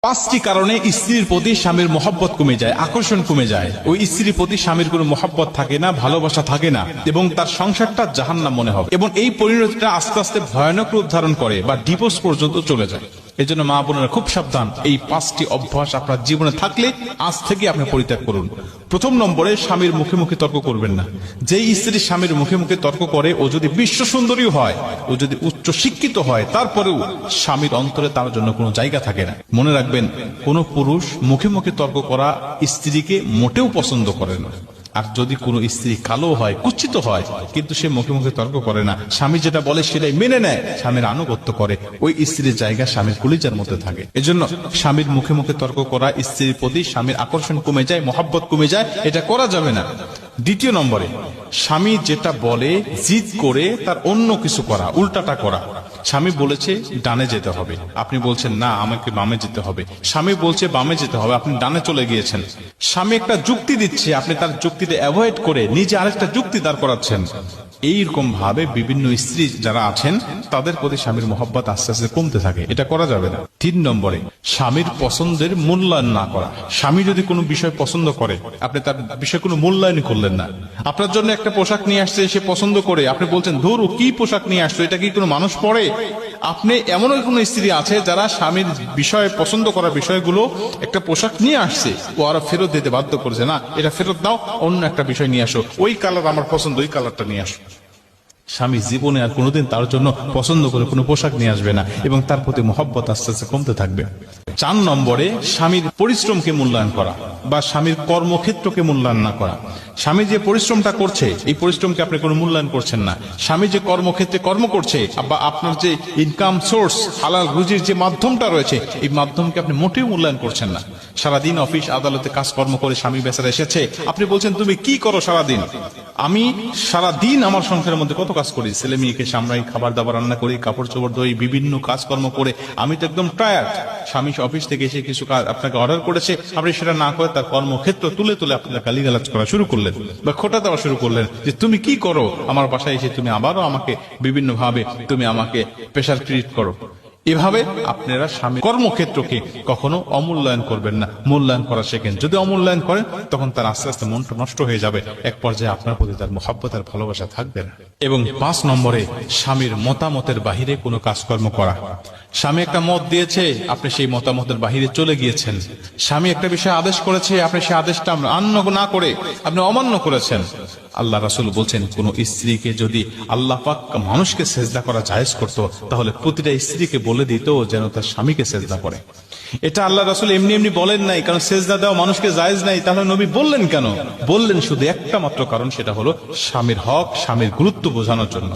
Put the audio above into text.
পাঁচটি কারণে স্ত্রীর প্রতি স্বামীর মহব্বত কমে যায়, আকর্ষণ কমে যায়। ওই স্ত্রীর প্রতি স্বামীর কোনো মহব্বত থাকে না, ভালোবাসা থাকে না, এবং তার সংসারটা জাহান্নাম মনে হবে, এবং এই পরিণতিটা আস্তে আস্তে ভয়ানক রূপ ধারণ করে বা ডিভোর্স পর্যন্ত চলে যায়। এই জন্য মা বোনেরা খুব সাবধান, এই পাঁচটি অভ্যাস আপনার জীবনে থাকলে আজ থেকে আপনি পরিত্যাগ করুন। প্রথম নম্বরে, স্বামীর মুখে মুখে তর্ক করবেন না। যেই স্ত্রী স্বামীর মুখে মুখে তর্ক করে, ও যদি বিশ্ব সুন্দরী হয়, ও যদি উচ্চ শিক্ষিত হয়, তারপরেও স্বামীর অন্তরে তার জন্য কোনো জায়গা থাকে না। মনে রাখবেন, কোন পুরুষ মুখে মুখে তর্ক করা স্ত্রীকে মোটেও পছন্দ করে না। আর যদি কোনো স্ত্রী কালো হয়, কুচ্ছিত হয়, কিন্তু সে মুখে মুখে তর্ক করে না, স্বামী যেটা বলে সেটাই মেনে নেয়, স্বামীর আনুগত্য করে, ওই স্ত্রীর জায়গা স্বামীর কলিজার মধ্যে থাকে। এজন্য স্বামীর মুখে মুখে তর্ক করা, স্ত্রীর প্রতি স্বামীর আকর্ষণ কমে যায়, মহব্বত কমে যায়, এটা করা যাবে না। দ্বিতীয় নম্বরে, স্বামী যেটা বলে জিদ করে তার অন্য কিছু করা, উল্টাটা করা। স্বামী বলেছে ডানে যেতে হবে, আপনি বলছেন না আমাকে বামে যেতে হবে। স্বামী বলছে বামে যেতে হবে, আপনি ডানে চলে গিয়েছেন। স্বামী একটা যুক্তি দিচ্ছে, আপনি তার যুক্তিতে অ্যাভয়েড করে নিজে আরেকটা যুক্তি দাঁড় করাচ্ছেন। এইরকম ভাবে বিভিন্ন স্ত্রী যারা আছেন, তাদের প্রতি স্বামীর মহব্বত আস্তে আস্তে কমতে থাকে, এটা করা যাবে না। 3 নম্বরে, স্বামীর পছন্দের মূল্যায়ন না করা। স্বামী যদি কোনো বিষয় পছন্দ করে, আপনি তার বিষয়ে কোনো মূল্যায়ন করলেন না। আপনার জন্য একটা পোশাক নিয়ে আসছে, সে পছন্দ করে, আপনি বলছেন ধরু কি পোশাক নিয়ে আসছো, এটা কি কোনো মানুষ পরে? আপনি এমনও কোনো স্ত্রী আছে যারা স্বামীর বিষয়ে পছন্দ করা বিষয়গুলো, একটা পোশাক নিয়ে আসছে, ও আরো ফেরত দিতে বাধ্য করেছে, না এটা ফেরত দাও, অন্য একটা বিষয় নিয়ে আসো, ওই কালার আমার পছন্দ, ওই কালারটা নিয়ে আসো। স্বামী জীবনে আর কোনোদিন তার জন্য পছন্দ করে কোনো পোশাক নিয়ে আসবে না, এবং তার প্রতি মহব্বত আস্তে আস্তে কমতে থাকবে। 4 নম্বরে, স্বামীর পরিশ্রমকে মূল্যায়ন করা বা স্বামীর কর্মক্ষেত্রকে মূল্যায়ন না করা। স্বামী যে পরিশ্রমটা করছে, এই পরিশ্রমকে আপনি কোনো মূল্যায়ন করছেন না। স্বামী যে কর্মক্ষেত্রে কর্ম করছে, বা আপনার যে ইনকাম সোর্স, হালাল রুজির যে মাধ্যমটা রয়েছে, এই মাধ্যমকে আপনি মোটেও মূল্যায়ন করছেন না। সারাদিন অফিস আদালতে কাজকর্ম করে স্বামী বেচারা এসেছে, আপনি বলছেন তুমি কি করো সারাদিন? আমি সারাদিন আমার সংসারের মধ্যে কত কাজ করি, ছেলে মেয়েকে সামলাই, খাবার দাবার রান্না করি, কাপড় চোপড় ধুই, বিভিন্ন কাজকর্ম করে আমি তো একদম টায়ার্ড। স্বামী অফিস থেকে এসে কিছু কাজ আপনাকে অর্ডার করেছে, আপনি সেটা না করে তার কর্মক্ষেত্র তুলে তুলে আপনারা গালিগালাজ করা শুরু করলেন বা খোঁটা দেওয়া শুরু করলেন, যে তুমি কি করো আমার বাসায় এসে, তুমি আবারও আমাকে বিভিন্ন ভাবে তুমি আমাকে প্রেশার ক্রিয়েট করো। এভাবে আপনারা স্বামী কর্মক্ষেত্রকে কখনো অমূল্যায়ন করবেন না, মূল্যায়ন করা শেখেন। যদি অমূল্যায়ন করেন, তখন তার আস্তে আস্তে মনটা নষ্ট হয়ে যাবে, এক পর্যায়ে আপনার প্রতি তার মহব্বত আর ভালোবাসা থাকবে না। এবং 5 নম্বরে, স্বামীর মতামতের বাহিরে কোনো কাজকর্ম করা। স্বামী একটা মত দিয়েছে, আপনি সেই মতামতের বাহিরে চলে গিয়েছেন। স্বামী একটা বিষয় আদেশ করেছে, আপনি সেই আদেশটা না করে আপনি অমান্য করেছেন। আল্লাহ রাসূল বলছেন, কোন স্ত্রীকে যদি আল্লাহ পাক মানুষকে সেজদা করা জায়েজ করত, তাহলে প্রতিটা স্ত্রীকে বলে দিত যেন তার স্বামীকে সেজদা করে। এটা আল্লাহ রাসূল এমনি এমনি বলেন নাই, কারণ সেজদা দেওয়া মানুষকে জায়েজ নাই। তাহলে নবী বললেন কেন? বললেন শুধু একটা মাত্র কারণ, সেটা হলো স্বামীর হক, স্বামীর গুরুত্ব বোঝানোর জন্য।